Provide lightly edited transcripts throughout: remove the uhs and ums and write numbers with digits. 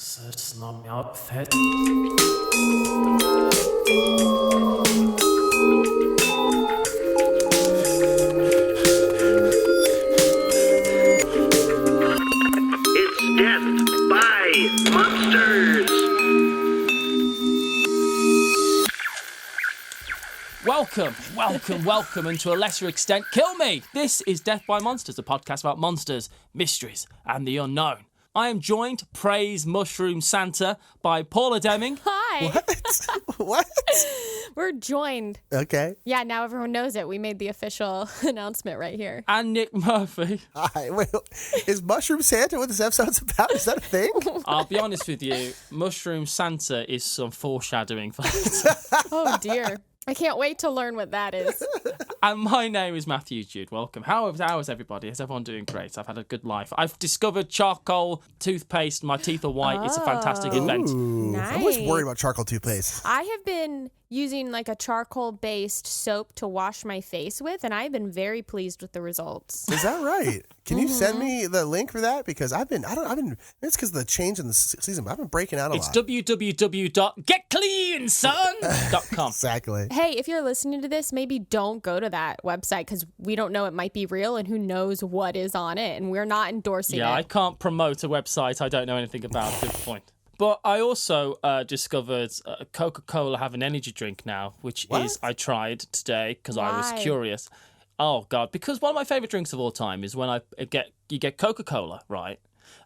That's not my outfit. It's Death by Monsters. Welcome, and to a lesser extent, kill me! This is Death by Monsters, a podcast about monsters, mysteries, and the unknown. I am joined, praise Mushroom Santa, by Paula Deming. Hi. What? We're joined. Okay. Yeah, now everyone knows it. We made the official announcement right here. And Nick Murphy. Hi. Wait, is Mushroom Santa what this episode's about? Is that a thing? I'll be honest with you, Mushroom Santa is some foreshadowing for it. Oh, dear. I can't wait to learn what that is. And my name is Matthew Jude. Welcome. How is everybody? Is everyone doing great? I've had a good life. I've discovered charcoal toothpaste. My teeth are white. It's a fantastic event. Nice. I'm always worried about charcoal toothpaste. I have been using like a charcoal-based soap to wash my face with, and I've been very pleased with the results. Is that right? Can you send me the link for that? Because it's because of the change in the season, but I've been breaking out a It's lot. www.getcleanson.com. Exactly. Hey, if you're listening to this, maybe don't go to that website because we don't know, it might be real, and who knows what is on it, and we're not endorsing it. Yeah, I can't promote a website I don't know anything about. Good point. But I also discovered Coca-Cola have an energy drink now, which is I tried today because I was Why? curious. Oh God! Because one of my favorite drinks of all time is when you get Coca-Cola, right?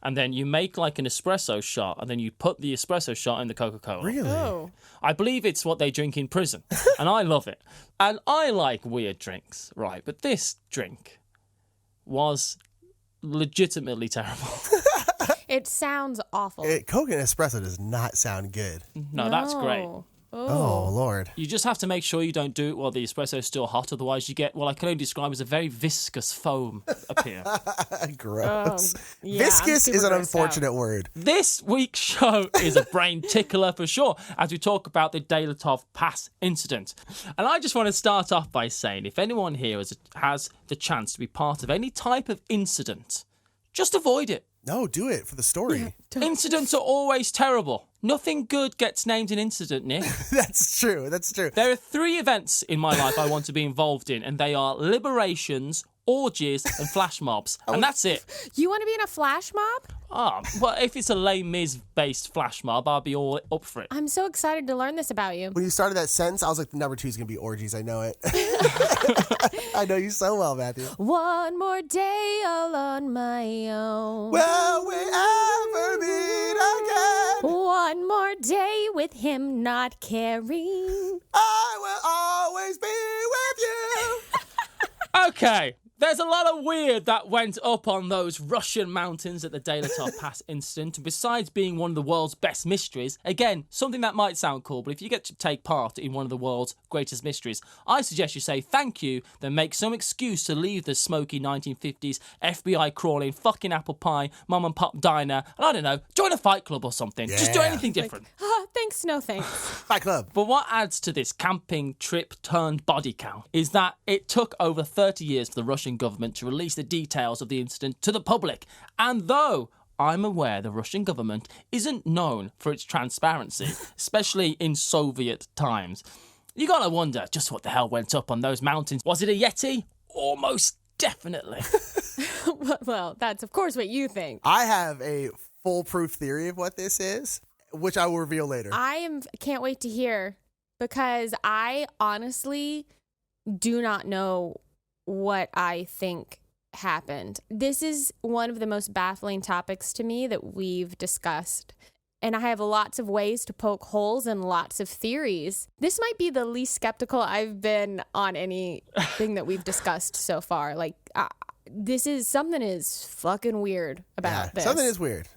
And then you make like an espresso shot, and then you put the espresso shot in the Coca-Cola. Really? Oh. I believe it's what they drink in prison, and I love it. And I like weird drinks, right? But this drink was legitimately terrible. It sounds awful. Coke and espresso does not sound good. No, that's great. Oh, Lord. You just have to make sure you don't do it while the espresso is still hot. Otherwise, you get what I can only describe as a very viscous foam appear. Gross. Yeah, I'm Viscous super is an grossed unfortunate word. This week's show is a brain tickler for sure, as we talk about the Dyatlov Pass incident. And I just want to start off by saying, if anyone here has the chance to be part of any type of incident, just avoid it. No, do it for the story. Incidents are always terrible. Nothing good gets named an incident, Nick. That's true. There are 3 events in my life I want to be involved in, and they are liberations, orgies, and flash mobs. And that's it. You want to be in a flash mob? Well, if it's a Les Mis-based flash mob, I'll be all up for it. I'm so excited to learn this about you. When you started that sentence, I was like, the number 2 is going to be orgies. I know it. I know you so well, Matthew. One more day all on my own. Will we ever meet again? One more day with him not caring. I will always be with you. Okay, there's a lot of weird that went up on those Russian mountains at the Dyatlov Pass incident. Besides being one of the world's best mysteries, again, something that might sound cool, but if you get to take part in one of the world's greatest mysteries, I suggest you say thank you, then make some excuse to leave the smoky 1950s FBI crawling fucking apple pie mom and pop diner, and I don't know, join a fight club or something. Just do Yeah. anything different. Thanks, no thanks. Fight Club. But what adds to this camping trip turned body count is that it took over 30 years for the Russian government to release the details of the incident to the public. And though I'm aware the Russian government isn't known for its transparency, especially in Soviet times, you gotta wonder just what the hell went up on those mountains. Was it a Yeti? Almost definitely. Well, that's of course what you think. I have a foolproof theory of what this is, which I will reveal later. Can't wait to hear, because I honestly do not know what I think happened. This is one of the most baffling topics to me that we've discussed. And I have lots of ways to poke holes and lots of theories. This might be the least skeptical I've been on anything that we've discussed so far. Like, something is fucking weird about this. Something is weird.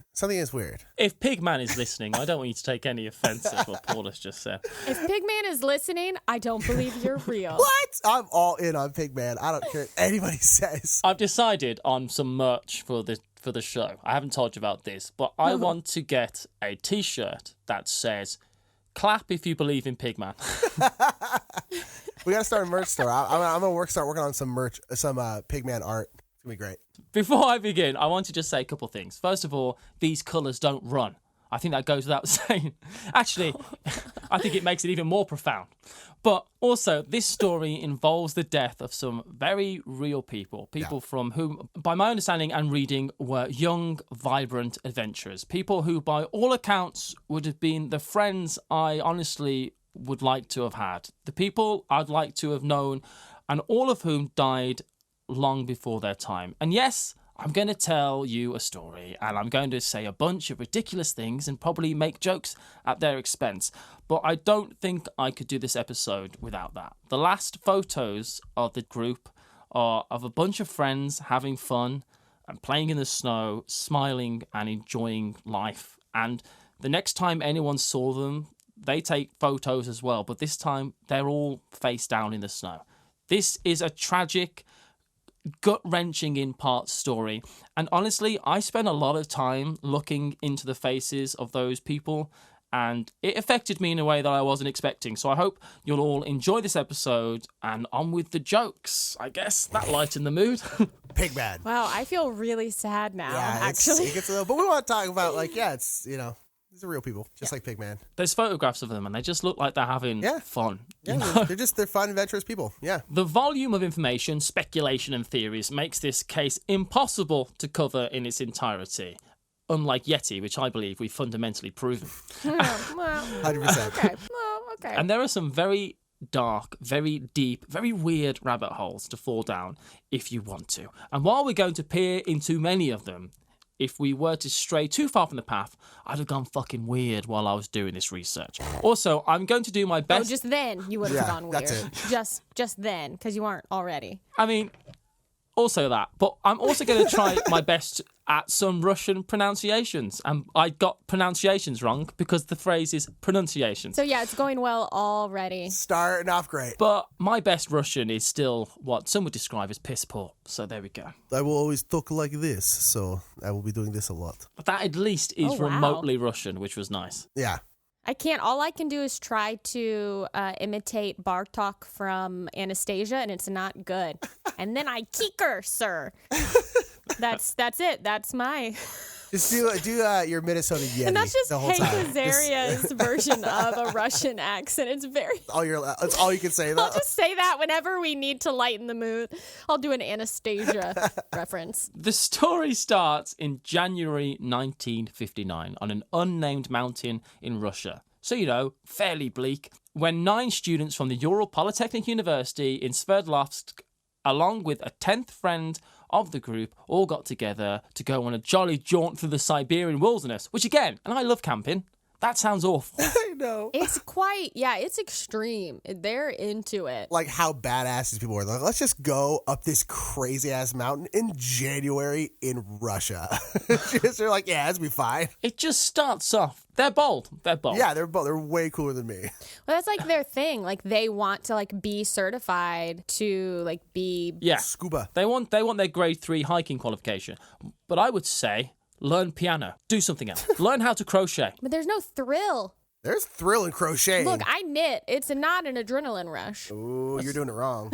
If Pigman is listening, I don't want you to take any offence at what Paula's just said. If Pigman is listening, I don't believe you're real. What? I'm all in on Pigman. I don't care what anybody says. I've decided on some merch for the show. I haven't told you about this, but I want to get a T-shirt that says, "Clap if you believe in Pigman." We got to start a merch store. I'm going to start working on some merch, some Pigman art. It's going to be great. Before I begin, I want to just say a couple things. First of all, these colours don't run. I think that goes without saying. Actually, I think it makes it even more profound. But also, this story involves the death of some very real people. People from whom, by my understanding and reading, were young, vibrant adventurers. People who, by all accounts, would have been the friends I honestly would like to have had. The people I'd like to have known, and all of whom died long before their time. And yes, I'm going to tell you a story, and I'm going to say a bunch of ridiculous things and probably make jokes at their expense. But I don't think I could do this episode without that. The last photos of the group are of a bunch of friends having fun and playing in the snow, smiling and enjoying life. And the next time anyone saw them, they take photos as well. But this time, they're all face down in the snow. This is a tragic, gut-wrenching in parts story, and honestly I spent a lot of time looking into the faces of those people, and it affected me in a way that I wasn't expecting. So I hope you'll all enjoy this episode, and on with the jokes. I guess that lightened the mood. Pigman. Wow, I feel really sad now, actually. It gets a little, but we want to talk about, like, it's, these are real people, just like Pigman. There's photographs of them, and they just look like they're having fun. Yeah, they're fun, adventurous people. Yeah. The volume of information, speculation, and theories makes this case impossible to cover in its entirety. Unlike Yeti, which I believe we've fundamentally proven. 100%. Okay. Well, okay. And there are some very dark, very deep, very weird rabbit holes to fall down if you want to. And while we're going to peer into many of them, if we were to stray too far from the path, I'd have gone fucking weird while I was doing this research. Also, I'm going to do my best. Oh, just then you would have gone weird. That's it. Just then, because you weren't already. I mean, also that. But I'm also going to try my best at some Russian pronunciations. And I got pronunciations wrong because the phrase is pronunciations. So yeah, it's going well already. Starting off great. But my best Russian is still what some would describe as piss poor. So there we go. I will always talk like this, so I will be doing this a lot. But that at least is Oh, wow. remotely Russian, which was nice. Yeah. All I can do is try to imitate Bartok from Anastasia, and it's not good. And then I kicker, sir. That's it. That's my... Just do your Minnesota Yeti And that's just the whole Hank time. Azaria's version of a Russian accent. It's very... That's all you can say, though. I'll just say that whenever we need to lighten the mood. I'll do an Anastasia reference. The story starts in January 1959 on an unnamed mountain in Russia. So, fairly bleak. When 9 students from the Ural Polytechnic University in Sverdlovsk, along with a 10th friend of the group, all got together to go on a jolly jaunt through the Siberian wilderness, which again, and I love camping, that sounds awful. I know. It's it's extreme. They're into it. Like how badass these people were. Like, let's just go up this crazy ass mountain in January in Russia. They're like, yeah, that'll be fine. It just starts off. They're bold. Yeah, they're way cooler than me. Well, that's like their thing. Like they want to be certified to be. Yeah. Scuba. They want their grade 3 hiking qualification. But I would say learn piano. Do something else. Learn how to crochet. But there's no thrill. There's thrill in crocheting. Look, I knit. It's not an adrenaline rush. Ooh, you're doing it wrong.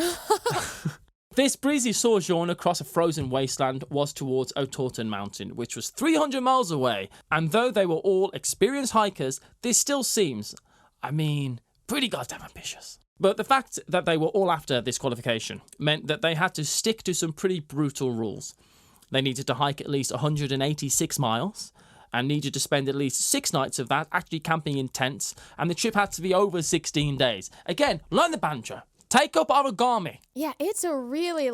This breezy sojourn across a frozen wasteland was towards Otorten Mountain, which was 300 miles away. And though they were all experienced hikers, this still seems, pretty goddamn ambitious. But the fact that they were all after this qualification meant that they had to stick to some pretty brutal rules. They needed to hike at least 186 miles and needed to spend at least 6 nights of that actually camping in tents, and the trip had to be over 16 days. Again, learn the banjo. Take up origami. Yeah, it's a really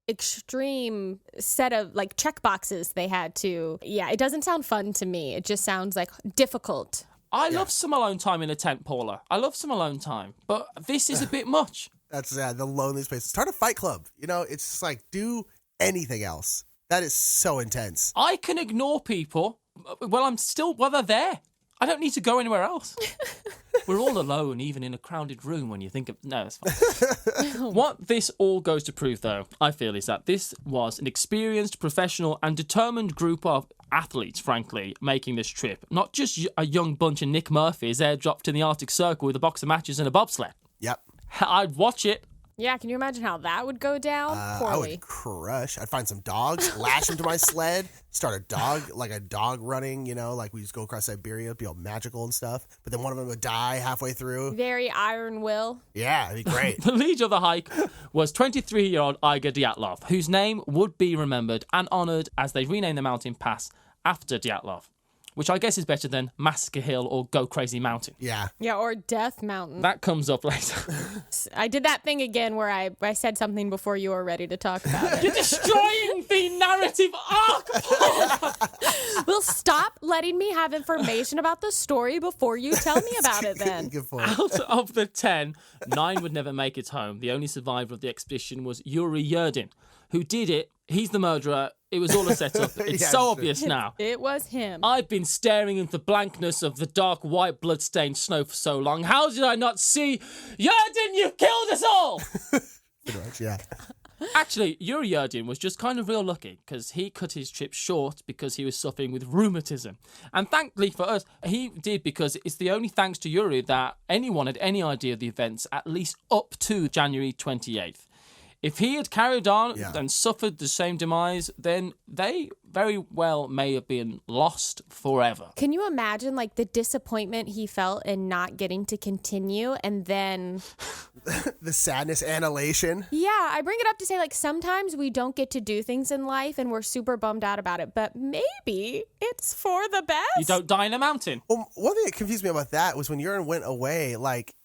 extreme set of check boxes they had to. Yeah, it doesn't sound fun to me. It just sounds difficult. I love some alone time in a tent, Paula. I love some alone time, but this is a bit much. That's the loneliest place. Start a fight club. It's just do anything else. That is so intense. I can ignore people while they're there. I don't need to go anywhere else. We're all alone, even in a crowded room when you think of... No, it's fine. What this all goes to prove, though, I feel, is that this was an experienced, professional and determined group of athletes, frankly, making this trip. Not just a young bunch of Nick Murphys airdropped in the Arctic Circle with a box of matches and a bobsled. Yep. I'd watch it. Yeah, can you imagine how that would go down? I Poorly. would crush. I'd find some dogs, lash them to my sled, start a dog running, like we just go across Siberia, be all magical and stuff. But then one of them would die halfway through. Very Iron Will. Yeah, it'd be great. The leader of the hike was 23-year-old Igor Dyatlov, whose name would be remembered and honoured as they renamed the mountain pass after Dyatlov, which I guess is better than Massacre Hill or Go Crazy Mountain. Yeah. Yeah, or Death Mountain. That comes up later. I did that thing again where I said something before you were ready to talk about it. You're destroying the narrative arc! Well, stop letting me have information about the story before you tell me about it then. Good point. Out of the 10, 9 would never make it home. The only survivor of the expedition was Yuri Yerdin, who did it. He's the murderer. It was all a setup. It's Yeah, so sure. obvious now. It was him. I've been staring into the blankness of the dark white blood-stained snow for so long. How did I not see? Yerdin, you've killed us all! Pretty much, yeah. Actually, Yuri Yerdin was just kind of real lucky because he cut his trip short because he was suffering with rheumatism. And thankfully for us, he did because it's the only thanks to Yuri that anyone had any idea of the events at least up to January 28th. If he had carried on and suffered the same demise, then they very well may have been lost forever. Can you imagine like the disappointment he felt in not getting to continue and then... The sadness and elation. Yeah, I bring it up to say like sometimes we don't get to do things in life and we're super bummed out about it, but maybe it's for the best. You don't die in a mountain. Well, one thing that confused me about that was when Urine went away, like,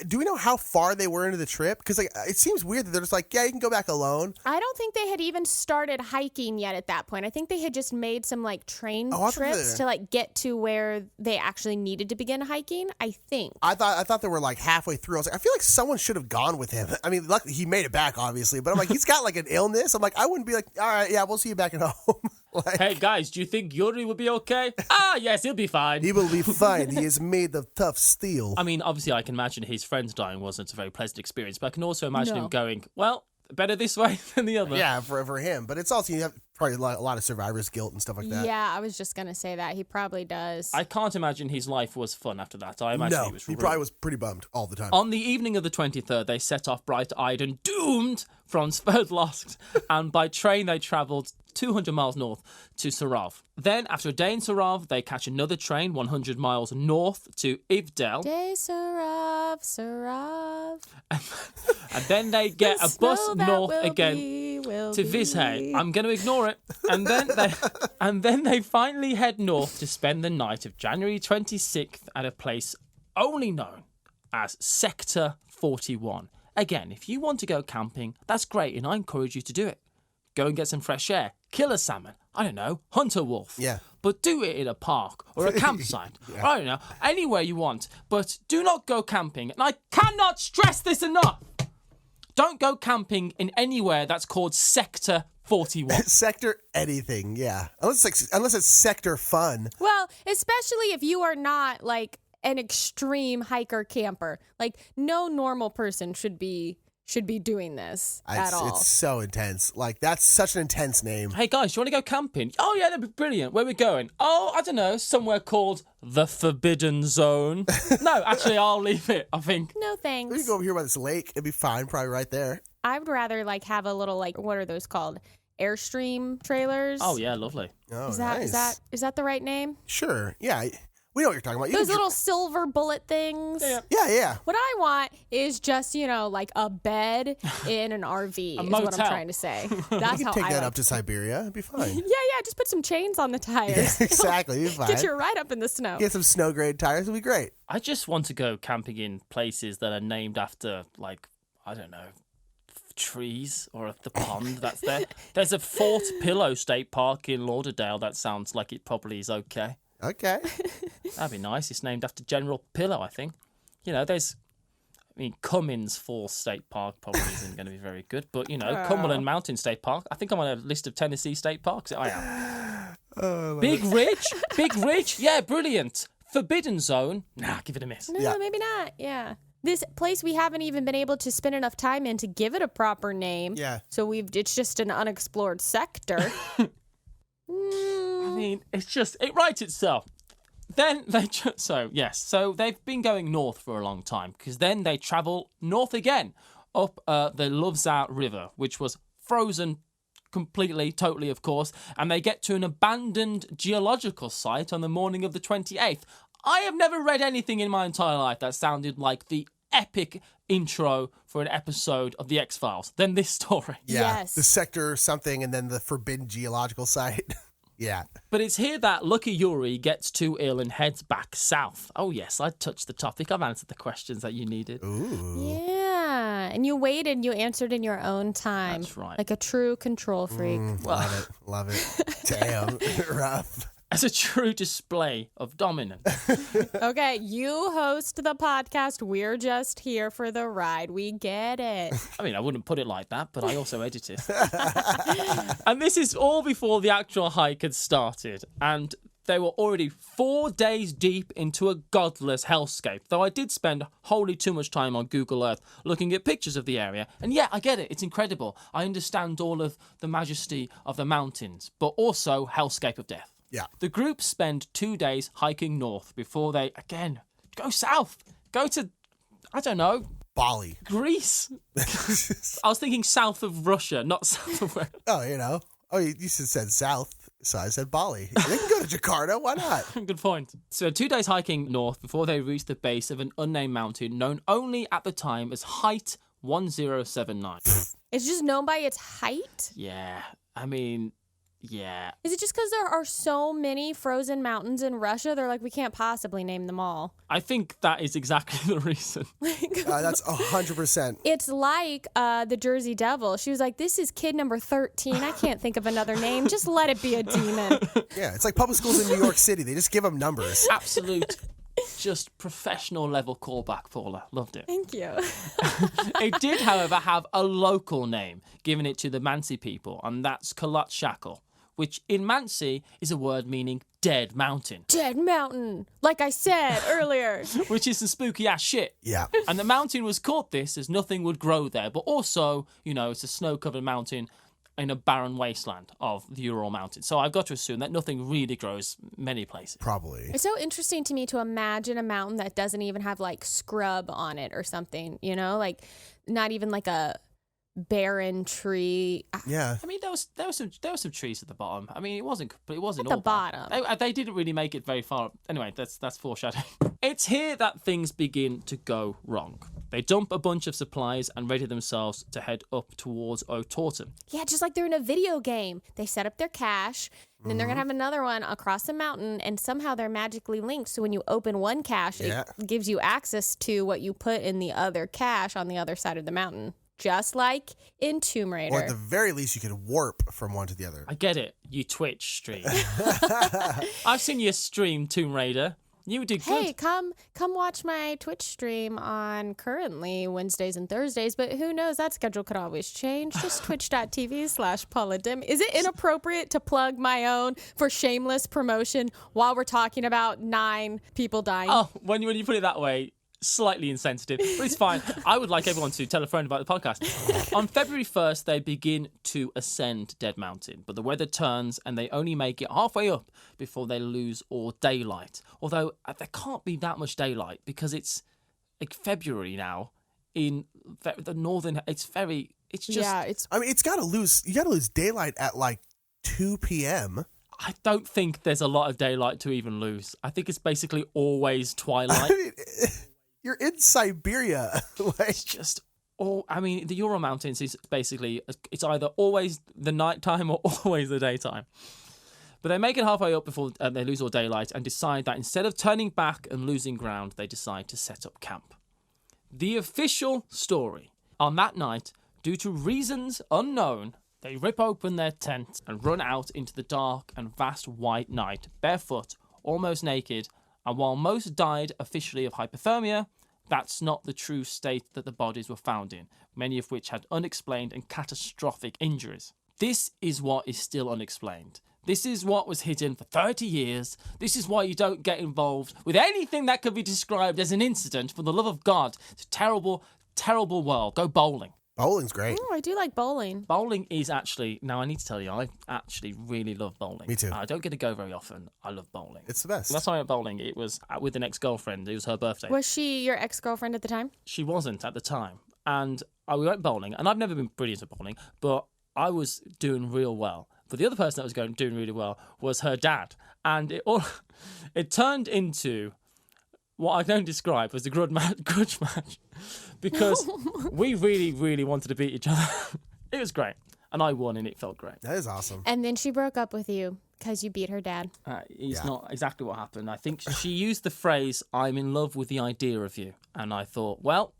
do we know how far they were into the trip? Because like, it seems weird that they're just like, yeah, you can go back alone. I don't think they had even started hiking yet at that point. I think they had just made some like train trips to like get to where they actually needed to begin hiking, I think. I thought they were like halfway through. I was like, I feel like someone should have gone with him. I mean, luckily he made it back, obviously, but I'm like, he's got like an illness. I'm like, I wouldn't be like, all right, yeah, we'll see you back at home. Like, Hey guys, do you think Yuri will be okay? Yes, he'll be fine. he will be fine. He is made of tough steel. I mean, obviously I can imagine his friends dying wasn't a very pleasant experience, but I can also imagine him going, well, better this way than the other. Yeah, for him. But it's also, you have probably a lot of survivor's guilt and stuff like that. Yeah, I was just going to say that. He probably does. I can't imagine his life was fun after that. I imagine he was he ruined. probably was pretty bummed all the time. On the evening of the 23rd, they set off bright-eyed and doomed from Sverdlovsk, and by train they travelled 200 miles north to Sarov. Then, after a day in Sarov, they catch another train 100 miles north to Ivdel. Day Sarov. And then they get a bus Snow that north will again be, will to be. Vizhay. I'm going to ignore it. And then they finally head north to spend the night of January 26th at a place only known as Sector 41. Again, if you want to go camping, that's great, and I encourage you to do it. Go and get some fresh air, kill a salmon, I don't know, hunt a wolf. Yeah. But do it in a park or a campsite. I don't know, anywhere you want. But do not go camping. And I cannot stress this enough. Don't go camping in anywhere that's called Sector 41. Sector anything, yeah. Unless it's sector fun. Well, especially if you are not like an extreme hiker camper. Like no normal person should be doing this at all. It's so intense. Like, that's such an intense name. Hey guys, you want to go camping? Oh yeah, that'd be brilliant. Where are we going? Oh, I don't know, somewhere called the Forbidden Zone. No, actually, I'll leave it, I think. No We thanks. can go over here by this lake. It'd be fine, probably right there. I would rather like have a little like what are those called? Airstream trailers. Oh yeah, lovely. Oh, Is that nice. is that the right name? Sure. Yeah. We know what you're talking about. You Those can little silver bullet things. Yeah. What I want is just, like a bed in an RV is what motel. I'm trying to say. That's You how can take I that like up to Siberia. It'd be fine. Yeah, just put some chains on the tires. Exactly. It'd be fine. Get you right up in the snow. Get some snow grade tires. It'd be great. I just want to go camping in places that are named after, like, I don't know, trees or the pond that's there. There's a Fort Pillow State Park in Lauderdale that sounds like it probably is okay. Okay. That'd be nice. It's named after General Pillow, I think. Cummins Falls State Park probably isn't going to be very good, but, Cumberland Mountain State Park. I think I'm on a list of Tennessee state parks. I am. Big Ridge. Yeah, brilliant. Forbidden Zone. Nah, give it a miss. No, Yeah. maybe not. Yeah. This place we haven't even been able to spend enough time in to give it a proper name. Yeah. So it's just an unexplored sector. I mean, it writes itself. Then so they've been going north for a long time because then they travel north again up the Lovza River, which was frozen completely, totally, of course, and they get to an abandoned geological site on the morning of the 28th. I have never read anything in my entire life that sounded like the epic intro for an episode of The X-Files than this story. Yeah, Yes. the sector something and then the forbidden geological site. Yeah. But it's here that Lucky Yuri gets too ill and heads back south. Oh yes, I touched the topic. I've answered the questions that you needed. Ooh. Yeah. And you waited, you answered in your own time. That's right. Like a true control freak. Love it. Damn. Rough. As a true display of dominance. Okay, you host the podcast. We're just here for the ride. We get it. I mean, I wouldn't put it like that, but I also edit it. And this is all before the actual hike had started. And they were already 4 days deep into a godless hellscape, though I did spend wholly too much time on Google Earth looking at pictures of the area. And yeah, I get it. It's incredible. I understand all of the majesty of the mountains, but also hellscape of death. Yeah. The group spend 2 days hiking north before they, again, go south. Go to, I don't know, Bali. Greece. I was thinking south of Russia, not south of where. Oh, you know. Oh, you said south, so I said Bali. They can go to Jakarta. Why not? Good point. So 2 days hiking north before they reach the base of an unnamed mountain known only at the time as Height 1079. It's just known by its height? Yeah, I mean, yeah. Is it just because there are so many frozen mountains in Russia? They're like, we can't possibly name them all. I think that is exactly the reason. That's 100%. It's like the Jersey Devil. She was like, this is kid number 13. I can't think of another name. Just let it be a demon. Yeah, it's like public schools in New York City. They just give them numbers. Absolute, just professional level callback, Paula. Loved it. Thank you. It did, however, have a local name given it to the Mansi people, and that's Kalat Shakal, which in Mansi is a word meaning dead mountain, Dead mountain. Like I said earlier. which is some spooky ass shit. Yeah. And the mountain was called this as nothing would grow there, but also, you know, it's a snow-covered mountain in a barren wasteland of the Ural Mountains. So I've got to assume that nothing really grows many places. Probably. It's so interesting to me to imagine a mountain that doesn't even have like scrub on it or something, you know, like not even like a barren tree. Yeah. I mean, there was some trees at the bottom. I mean, it wasn't At all the bad. bottom. They didn't really make it very far. Anyway, that's foreshadowing. It's here that things begin to go wrong. They dump a bunch of supplies and ready themselves to head up towards Otorton. Yeah, just like they're in a video game. They set up their cache, and then they're going to have another one across the mountain, and somehow they're magically linked. So when you open one cache, Yeah. it gives you access to what you put in the other cache on the other side of the mountain. Just like in Tomb Raider. Or at the very least, you can warp from one to the other. I get it. You Twitch stream. I've seen you stream Tomb Raider. You did good. Hey, come watch my Twitch stream on currently Wednesdays and Thursdays, but who knows? That schedule could always change. Just twitch.tv/Paula Deming. Is it inappropriate to plug my own for shameless promotion while we're talking about 9 people dying? Oh, when you put it that way, slightly insensitive, but it's fine. I would like everyone to tell a friend about the podcast. On February 1st, they begin to ascend Dead Mountain, but the weather turns and they only make it halfway up before they lose all daylight. Although there can't be that much daylight because it's like February now in the northern. It's just. yeah, it's I mean, you got to lose daylight at like 2 p.m. I don't think there's a lot of daylight to even lose. I think it's basically always twilight. I mean, you're in Siberia. Like, It's just all. I mean, the Ural Mountains is basically it's either always the nighttime or always the daytime. But they make it halfway up before they lose all daylight and decide that instead of turning back and losing ground, they decide to set up camp. The official story: on that night, due to reasons unknown, they rip open their tent and run out into the dark and vast white night, barefoot, almost naked. And while most died officially of hypothermia, that's not the true state that the bodies were found in, many of which had unexplained and catastrophic injuries. This is what is still unexplained. This is what was hidden for 30 years. This is why you don't get involved with anything that could be described as an incident. For the love of God, it's a terrible, terrible world. Go bowling. bowling's great. Oh, I do like bowling. Bowling is actually, now I need to tell you, I actually really love bowling. Me too. I don't get to go very often. I love bowling. It's the best. Last time I went bowling, it was with an ex-girlfriend. It was her birthday. Was she your ex-girlfriend at the time? She wasn't at the time. and we went bowling. And I've never been brilliant at bowling, but I was doing real well. But the other person that was doing really well was her dad. And it turned into what I don't describe as a grudge match because we really, really wanted to beat each other. It was great. And I won, and it felt great. That is awesome. And then she broke up with you because you beat her dad. It's not exactly what happened. I think she used the phrase, "I'm in love with the idea of you." And I thought, well,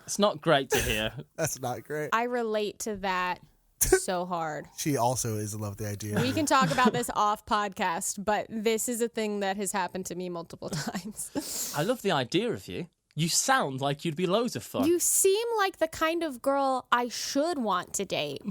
it's not great to hear. That's not great. I relate to that so hard. She also is in love with the idea. We can talk about this off podcast, but this is a thing that has happened to me multiple times. I love the idea of you. You sound like you'd be loads of fun. You seem like the kind of girl I should want to date,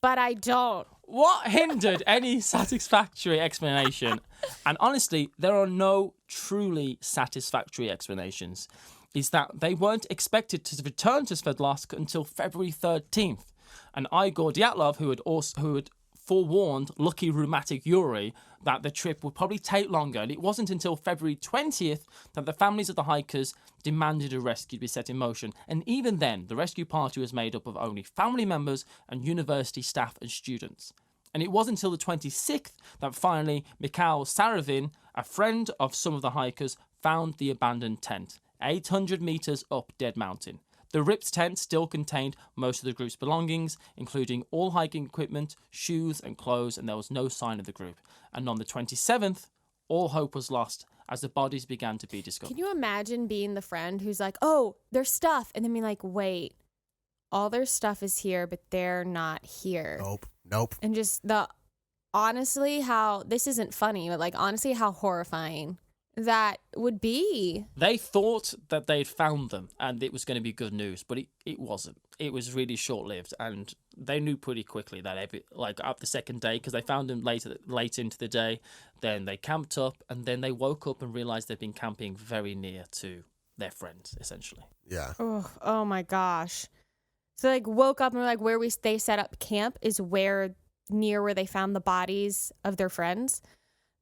but I don't. What hindered any satisfactory explanation? And honestly, there are no truly satisfactory explanations. Is that they weren't expected to return to Sverdlovsk until February 13th. And Igor Dyatlov, who had forewarned lucky rheumatic Yuri that the trip would probably take longer, and it wasn't until February 20th that the families of the hikers demanded a rescue be set in motion. And even then, the rescue party was made up of only family members and university staff and students. And it wasn't until the 26th that finally Mikhail Saravin, a friend of some of the hikers, found the abandoned tent, 800 meters up Dead Mountain. The ripped tent still contained most of the group's belongings, including all hiking equipment, shoes and clothes, and there was no sign of the group. And on the 27th, all hope was lost as the bodies began to be discovered. Can you imagine being the friend who's like, oh, there's stuff, and then being like, wait, all their stuff is here, but they're not here. Nope. And just honestly, how, this isn't funny, but like honestly, how horrifying that would be. They thought that they'd found them and it was going to be good news, but it wasn't. It was really short-lived, and they knew pretty quickly that up the second day, because they found them late into the day. Then they camped up, and then they woke up and realized they'd been camping very near to their friends, essentially. Yeah. Oh my gosh. So like woke up and were like, where they set up camp is near where they found the bodies of their friends.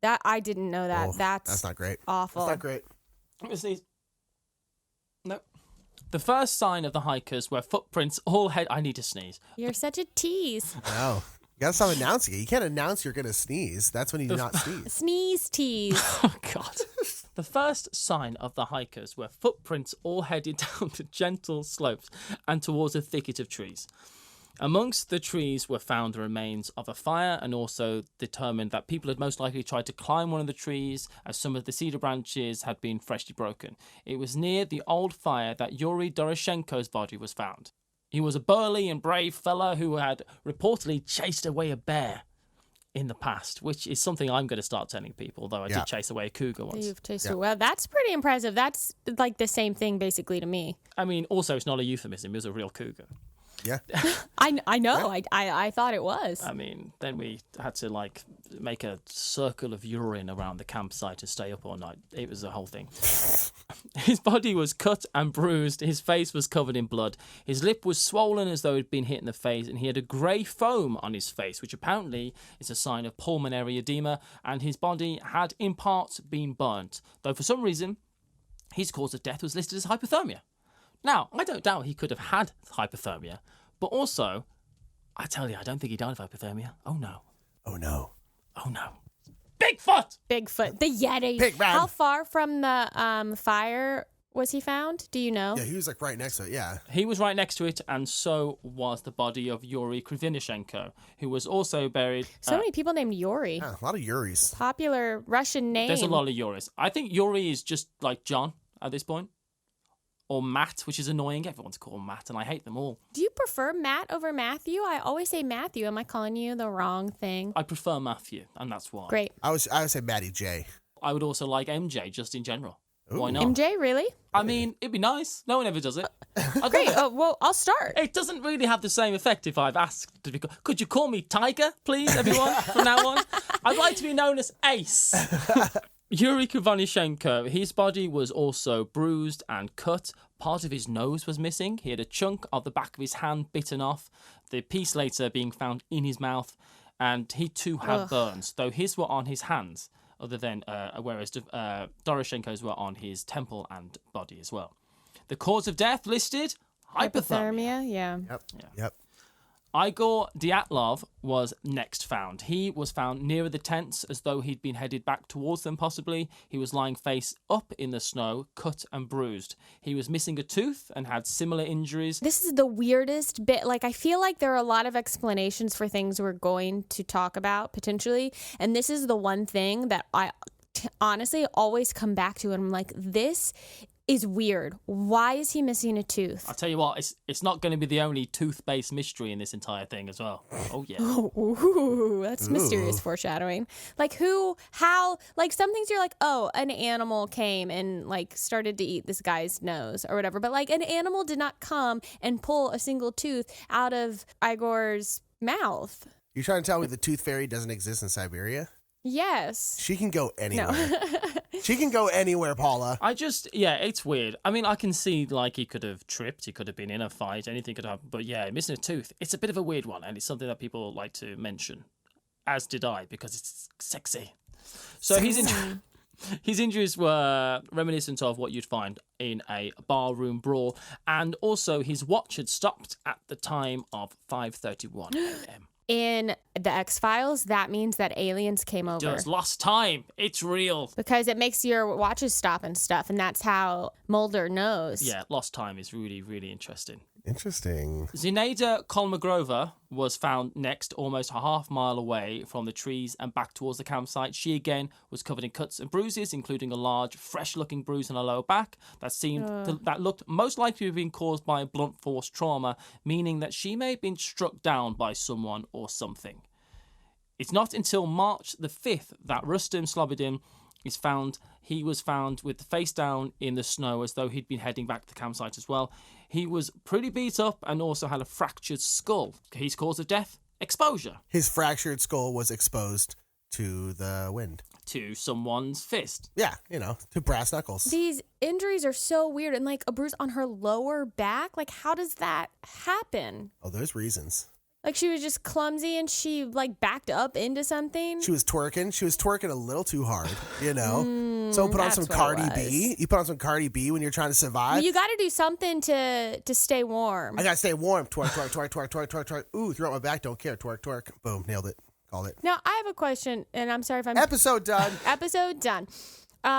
That I didn't know that. Oh, that's not great. Awful. That's not great. Let me sneeze. No. The first sign of the hikers were footprints all head. I need to sneeze. You're such a tease. No. You gotta stop announcing it. You can't announce you're gonna sneeze. That's when you do not sneeze. Sneeze tease. Oh, God. The first sign of the hikers were footprints all headed down the gentle slopes and towards a thicket of trees. Amongst the trees were found the remains of a fire, and also determined that people had most likely tried to climb one of the trees as some of the cedar branches had been freshly broken. It was near the old fire that Yuri Doroshenko's body was found. He was a burly and brave fella who had reportedly chased away a bear in the past, which is something I'm going to start telling people, though I did chase away a cougar once. You've chased it. Well, that's pretty impressive. That's like the same thing basically to me. I mean, also, it's not a euphemism. It was a real cougar. Yeah. I know. Yeah. I thought it was. I mean, then we had to make a circle of urine around the campsite to stay up all night. It was a whole thing. His body was cut and bruised. His face was covered in blood. His lip was swollen as though he'd been hit in the face, and he had a grey foam on his face, which apparently is a sign of pulmonary edema, and his body had in part been burnt, though for some reason his cause of death was listed as hypothermia. Now, I don't doubt he could have had hypothermia, but also, I tell you, I don't think he died of hypothermia. Oh, no. Oh, no. Oh, no. Bigfoot! Bigfoot. The Yeti. Pigman. How far from the fire was he found? Do you know? Yeah, he was right next to it, yeah. He was right next to it, and so was the body of Yuri Krivinishenko, who was also buried... So many people named Yuri. Yeah, a lot of Yuris. Popular Russian name. There's a lot of Yuris. I think Yuri is just like John at this point. Or Matt, which is annoying. Everyone's called Matt, and I hate them all. Do you prefer Matt over Matthew? I always say Matthew. Am I calling you the wrong thing? I prefer Matthew, and that's why. Great. I would say Maddie J. I would also like MJ, just in general. Ooh. Why not? MJ, really? I mean, it'd be nice. No one ever does it. Great. Well, I'll start. It doesn't really have the same effect if I've asked to be. Could you call me Tiger, please, everyone, from now on? I'd like to be known as Ace. Yuri Krivonishenko, his body was also bruised and cut. Part of his nose was missing. He had a chunk of the back of his hand bitten off, the piece later being found in his mouth, and he too had burns, though his were on his hands, whereas Doroshenko's were on his temple and body as well. The cause of death listed, hypothermia. Yeah. Yep. Igor Dyatlov was next found. He was found nearer the tents as though he'd been headed back towards them, possibly. He was lying face up in the snow, cut and bruised. He was missing a tooth and had similar injuries. This is the weirdest bit. Like, I feel like there are a lot of explanations for things we're going to talk about, potentially. And this is the one thing that I honestly always come back to. And I'm like, this is weird. Why is he missing a tooth? I'll tell you what, it's not going to be the only tooth-based mystery in this entire thing as well. Oh, yeah. Ooh, that's mysterious foreshadowing. Like, who, how, like, some things you're like, oh, an animal came and, like, started to eat this guy's nose or whatever. But, like, an animal did not come and pull a single tooth out of Igor's mouth. You're trying to tell me the tooth fairy doesn't exist in Siberia? Yes. She can go anywhere. No. She can go anywhere, Paula. It's weird. I mean, I can see, like, he could have tripped, he could have been in a fight, anything could happen. But yeah, missing a tooth, it's a bit of a weird one, and it's something that people like to mention, as did I, because it's sexy. So his injuries were reminiscent of what you'd find in a barroom brawl, and also his watch had stopped at the time of 5:31 a.m. In the X-Files, that means that aliens came over. Just lost time. It's real. Because it makes your watches stop and stuff, and that's how Mulder knows. Yeah, lost time is really, really interesting. Interesting. Zinaida Kolmogrova was found next, almost a half mile away from the trees and back towards the campsite. She again was covered in cuts and bruises, including a large, fresh-looking bruise on her lower back that looked most likely to have been caused by a blunt force trauma, meaning that she may have been struck down by someone or something. It's not until March the 5th that Rustem Slobodin is found. He was found with the face down in the snow as though he'd been heading back to the campsite as well. He was pretty beat up and also had a fractured skull. His cause of death? Exposure. His fractured skull was exposed to the wind. To someone's fist. Yeah, to brass knuckles. These injuries are so weird. And, like, a bruise on her lower back? Like, how does that happen? Oh, there's reasons. Like, she was just clumsy and she, like, backed up into something? She was twerking. She was twerking a little too hard, Someone put on some that's what Cardi it B. You put on some Cardi B when you're trying to survive. You got to do something to stay warm. I got to stay warm. Twerk, twerk, twerk, twerk, twerk, twerk, twerk. Ooh, throw out my back. Don't care. Twerk, twerk. Boom. Nailed it. Called it. Now, I have a question, and I'm sorry if I'm... Episode done. Episode done.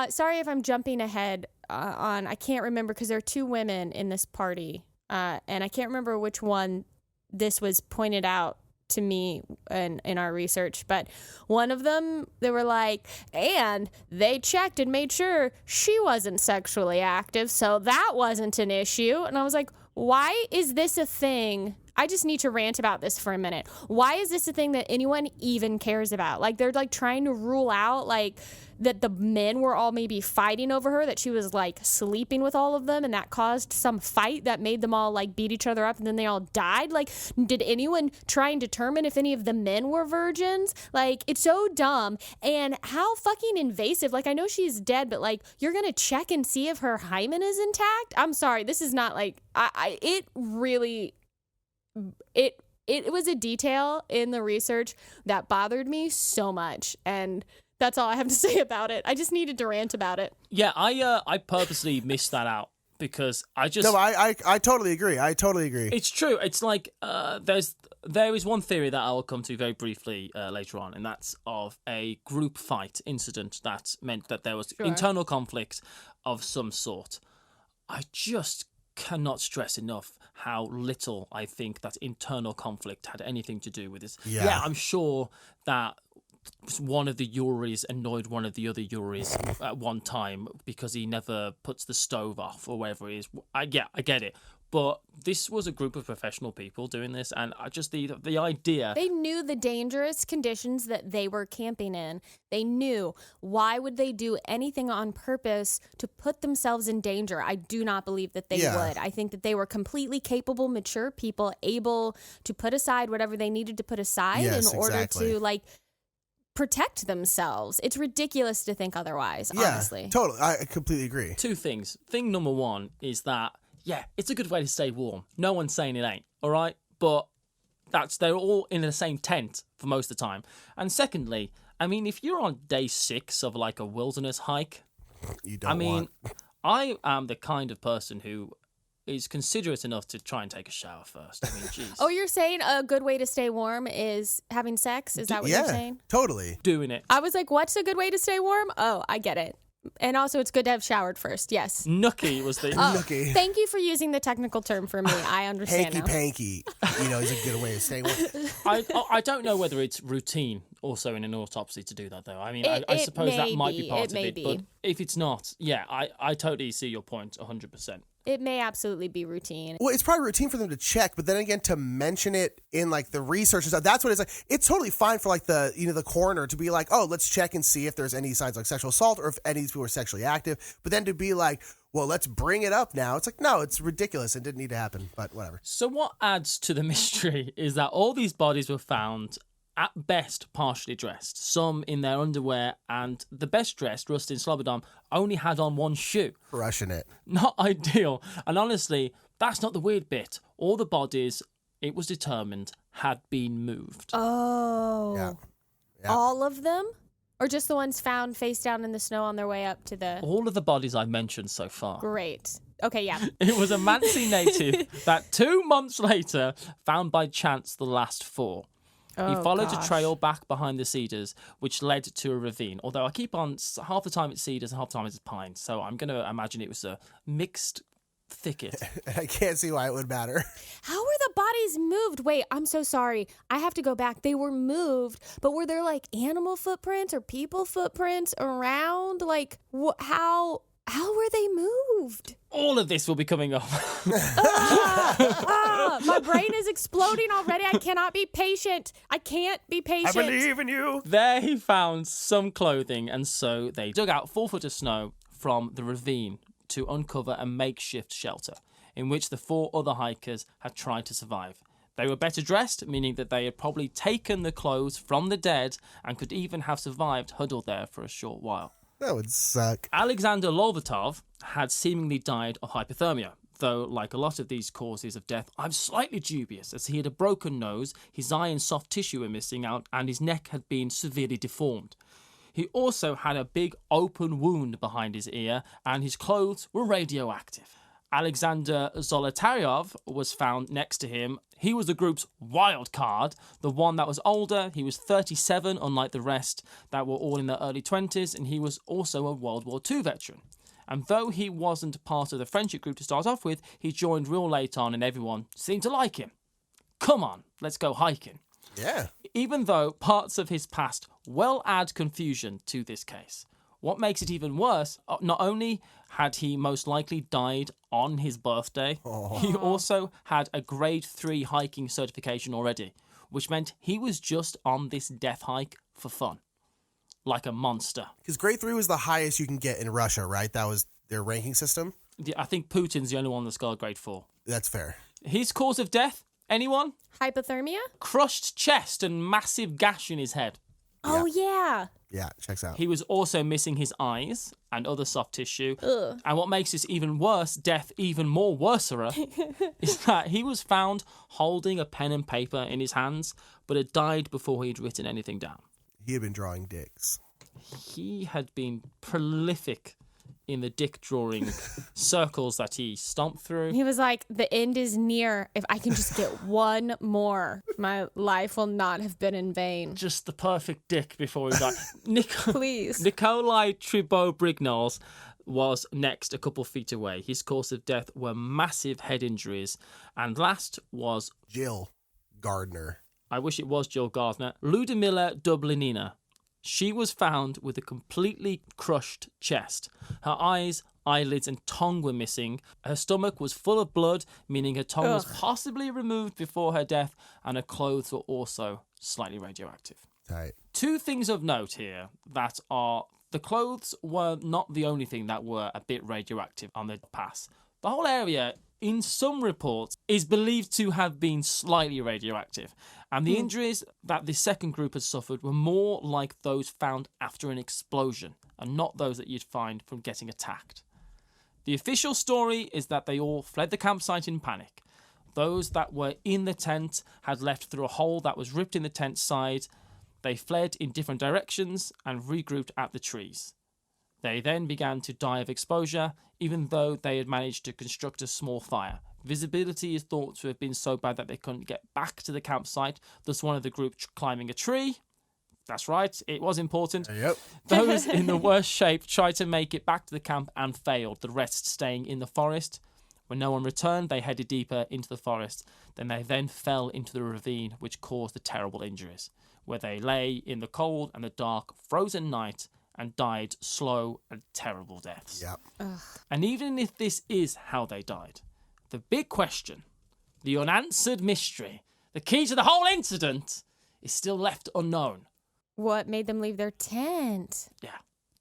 Sorry if I'm jumping ahead on... I can't remember because there are two women in this party, and I can't remember which one this was pointed out to me in our research, but one of them, they were like, and they checked and made sure she wasn't sexually active, so that wasn't an issue. And I was like, why is this a thing? I just need to rant about this for a minute. Why is this a thing that anyone even cares about? Like, they're like trying to rule out like that the men were all maybe fighting over her, that she was like sleeping with all of them, and that caused some fight that made them all like beat each other up, and then they all died. Like, did anyone try and determine if any of the men were virgins? Like, it's so dumb. And how fucking invasive. Like, I know she's dead, but like, you're gonna check and see if her hymen is intact? I'm sorry, this is not like it was a detail in the research that bothered me so much, and that's all I have to say about it. I just needed to rant about it. Yeah, I purposely missed that out because I just... No, I totally agree. It's true. It's like there is one theory that I will come to very briefly later on, and that's of a group fight incident that meant that there was internal conflict of some sort. I just cannot stress enough how little I think that internal conflict had anything to do with this. Yeah, I'm sure that one of the Uris annoyed one of the other Uris at one time because he never puts the stove off or whatever it is. I get it. But this was a group of professional people doing this, and I just the idea... They knew the dangerous conditions that they were camping in. They knew. Why would they do anything on purpose to put themselves in danger? I do not believe that they would. I think that they were completely capable, mature people, able to put aside whatever they needed to put aside in order to, like, protect themselves. It's ridiculous to think otherwise, honestly. Totally. I completely agree. Two things. Thing number one is that, yeah, it's a good way to stay warm. No one's saying it ain't, all right? But they're all in the same tent for most of the time. And secondly, I mean, if you're on day 6 of like a wilderness hike, I am the kind of person who is considerate enough to try and take a shower first. I mean, jeez. Oh, you're saying a good way to stay warm is having sex? Is that what you're saying? Totally. Doing it. I was like, what's a good way to stay warm? Oh, I get it. And also, it's good to have showered first. Yes. Nookie was the... Nookie. Thank you for using the technical term for me. I understand now. Hanky-panky, is a good way of staying warm. I don't know whether it's routine also in an autopsy to do that, though. I mean, I It suppose that may might be part of may it. be. But if it's not, yeah, I totally see your point 100%. It may absolutely be routine. Well, it's probably routine for them to check, but then again, to mention it in like the research and stuff, that's what it's like. It's totally fine for like the the coroner to be like, oh, let's check and see if there's any signs like sexual assault or if any of these people are sexually active. But then to be like, well, let's bring it up now. It's like, no, it's ridiculous. It didn't need to happen, but whatever. So what adds to the mystery is that all these bodies were found at best partially dressed, some in their underwear, and the best dressed, Rustin Slobodom, only had on one shoe. Crushing it. Not ideal. And honestly, that's not the weird bit. All the bodies, it was determined, had been moved. Oh. Yeah. All of them? Or just the ones found face down in the snow on their way up to the... All of the bodies I've mentioned so far. Great. Okay, yeah. It was a Mansi native that 2 months later found by chance the last 4. He followed a trail back behind the cedars, which led to a ravine. Although I keep on, half the time it's cedars and half the time it's pines. So I'm going to imagine it was a mixed thicket. I can't see why it would matter. How were the bodies moved? Wait, I'm so sorry. I have to go back. They were moved, but were there like animal footprints or people footprints around? Like, how were they moved? All of this will be coming up. My brain is exploding already. I cannot be patient. I can't be patient. I believe in you. There he found some clothing, and so they dug out 4 foot of snow from the ravine to uncover a makeshift shelter in which the 4 other hikers had tried to survive. They were better dressed, meaning that they had probably taken the clothes from the dead and could even have survived huddled there for a short while. That would suck. Alexander Lovatov had seemingly died of hypothermia, though, like a lot of these causes of death, I'm slightly dubious, as he had a broken nose, his eye and soft tissue were missing out, and his neck had been severely deformed. He also had a big open wound behind his ear, and his clothes were radioactive. Alexander Zolotaryov was found next to him. He was the group's wild card, the one that was older. He was 37, unlike the rest that were all in their early 20s, and he was also a World War II veteran. And though he wasn't part of the friendship group to start off with, he joined real late on and everyone seemed to like him. Come on, let's go hiking. Yeah. Even though parts of his past well add confusion to this case. What makes it even worse, not only had he most likely died on his birthday, he also had a grade 3 hiking certification already, which meant he was just on this death hike for fun. Like a monster. Because grade 3 was the highest you can get in Russia, right? That was their ranking system? I think Putin's the only one that's got a grade 4. That's fair. His cause of death? Anyone? Hypothermia? Crushed chest and massive gash in his head. Oh, yeah. Yeah, checks out. He was also missing his eyes and other soft tissue. Ugh. And what makes this even worse, death even more worser, is that he was found holding a pen and paper in his hands, but had died before he'd written anything down. He had been drawing dicks. He had been prolific in the dick drawing circles that he stomped through. He was like, the end is near. If I can just get one more, my life will not have been in vain. Just the perfect dick before he died. Please. Nikolai Tribo-Brignoles was next, a couple feet away. His cause of death were massive head injuries. And last was... Jill Gardner. I wish it was Jill Gardner. Ludmila Dublinina. She was found with a completely crushed chest. Her eyes, eyelids and tongue were missing. Her stomach was full of blood, meaning her tongue was possibly removed before her death, and her clothes were also slightly radioactive. Tight. 2 things of note here that are the clothes were not the only thing that were a bit radioactive on the pass. The whole area, in some reports, is believed to have been slightly radioactive. And the injuries that the second group had suffered were more like those found after an explosion, and not those that you'd find from getting attacked. The official story is that they all fled the campsite in panic. Those that were in the tent had left through a hole that was ripped in the tent side. They fled in different directions and regrouped at the trees. They then began to die of exposure, even though they had managed to construct a small fire. Visibility is thought to have been so bad that they couldn't get back to the campsite, thus one of the group climbing a tree. That's right, it was important. Yep. Those in the worst shape tried to make it back to the camp and failed, the rest staying in the forest. When no one returned, they headed deeper into the forest. They then fell into the ravine, which caused the terrible injuries, where they lay in the cold and the dark, frozen night and died slow and terrible deaths. Yep. And even if this is how they died, the big question, the unanswered mystery, the key to the whole incident is still left unknown. What made them leave their tent? Yeah,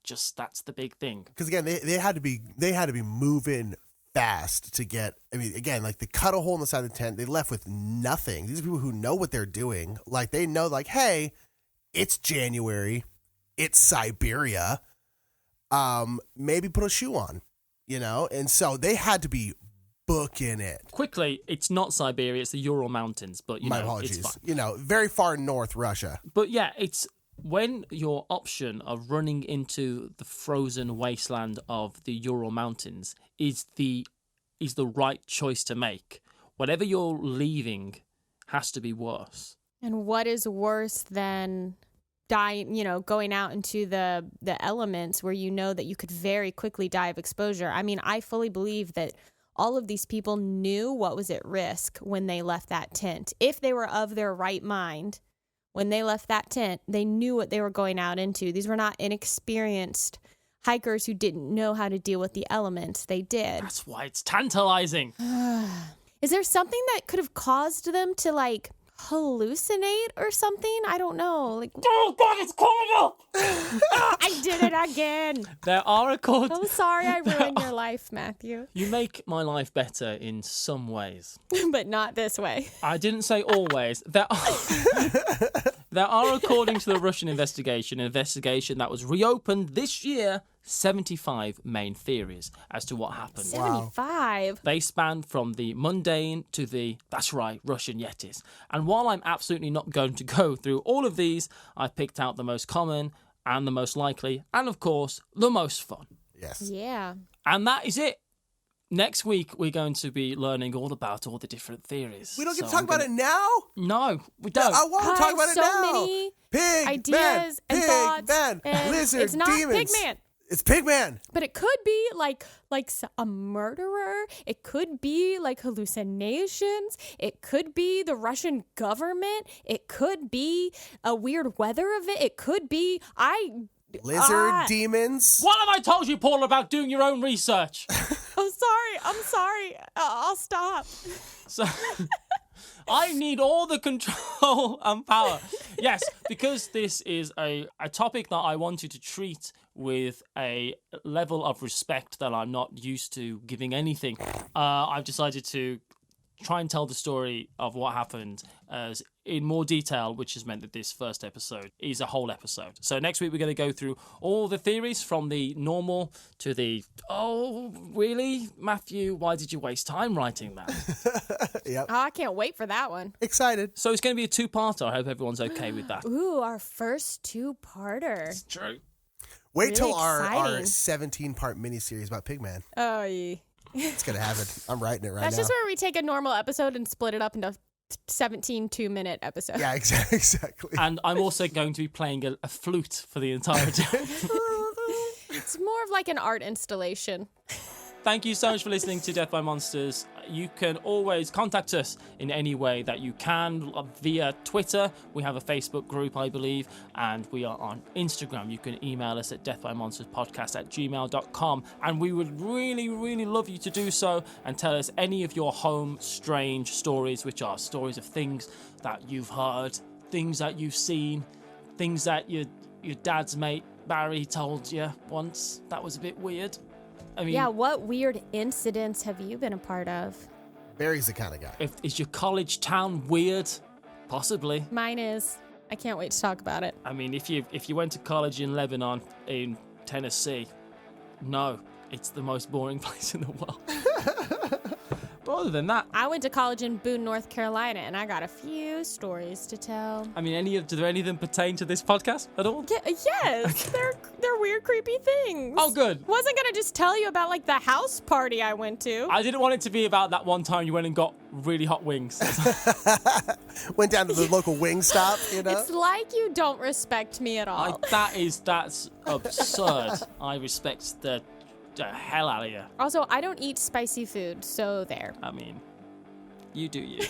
just that's the big thing. Because again, they had to be moving fast to get. I mean, again, like they cut a hole in the side of the tent. They left with nothing. These are people who know what they're doing. Like they know, like, hey, it's January, it's Siberia. Maybe put a shoe on, and so they had to be booking it. Quickly, it's not Siberia, it's the Ural Mountains, but My it's apologies. fine. Very far north Russia. But yeah, it's when your option of running into the frozen wasteland of the Ural Mountains is the right choice to make. Whatever you're leaving has to be worse. And what is worse than dying, going out into the elements where you know that you could very quickly die of exposure? I mean, I fully believe that all of these people knew what was at risk when they left that tent. If they were of their right mind, when they left that tent, they knew what they were going out into. These were not inexperienced hikers who didn't know how to deal with the elements. They did. That's why it's tantalizing. Is there something that could have caused them to, hallucinate or something? I don't know. Oh, God, it's coming up! I did it again. There are I'm sorry I ruined your life, Matthew. You make my life better in some ways. But not this way. I didn't say always. There are, according to the Russian investigation that was reopened this year, 75 main theories as to what happened. 75? They span from the mundane to the, that's right, Russian Yetis. And while I'm absolutely not going to go through all of these, I picked out the most common and the most likely, and of course, the most fun. Yes. Yeah. And that is it. Next week, we're going to be learning all about all the different theories. We don't get to talk about it now? No, we don't. I want to talk about it now. So many Pig ideas man, and pig thoughts. man, and lizard, it's not demons. Pigman. It's Pigman. But it could be like a murderer. It could be like hallucinations. It could be the Russian government. It could be a weird weather event. It could be Lizard demons. What have I told you, Paula, about doing your own research? I'm sorry. I'll stop. So I need all the control and power. Yes, because this is a topic that I wanted to treat with a level of respect that I'm not used to giving anything. I've decided to try and tell the story of what happened as in more detail, which has meant that this first episode is a whole episode. So next week we're going to go through all the theories from the normal to the, oh, really? Matthew, why did you waste time writing that? Yep. Oh, I can't wait for that one. Excited. So it's going to be a two-parter. I hope everyone's okay with that. Ooh, our first two-parter. It's true. Wait Really till our exciting. 17-part miniseries about Pigman. Oh, yeah. It's going to happen. I'm writing it right That's now. just where we take a normal episode and split it up into 17 2-minute episodes. Yeah, exactly. And I'm also going to be playing a flute for the entire time. It's more of like an art installation. Thank you so much for listening to Death by Monsters. You can always contact us in any way that you can via Twitter. We have a Facebook group, I believe, and we are on Instagram. You can email us at deathbymonsterspodcast@gmail.com, and we would really, really love you to do so and tell us any of your home strange stories, which are stories of things that you've heard, things that you've seen, things that your dad's mate Barry told you once. That was a bit weird. I mean, Yeah, what weird incidents have you been a part of? Barry's the kind of guy. is your college town weird? Possibly. Mine is. I can't wait to talk about it. I mean, if you went to college in Lebanon, in Tennessee, no, it's the most boring place in the world. But other than that, I went to college in Boone, North Carolina, and I got a few stories to tell. I mean, do any of them pertain to this podcast at all? Yes, they're weird, creepy things. Oh, good. Wasn't gonna just tell you about like the house party I went to. I didn't want it to be about that one time you went and got really hot wings. Went down to the local wing stop, you know? It's like you don't respect me at all. That's absurd. I respect the hell out of you. Also, I don't eat spicy food, so there. I mean, you do you.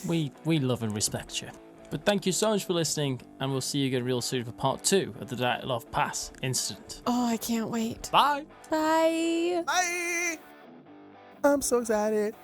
We love and respect you. But thank you so much for listening, and we'll see you again real soon for part 2 of the Dyatlov Pass incident. Oh, I can't wait. Bye. Bye. Bye! I'm so excited.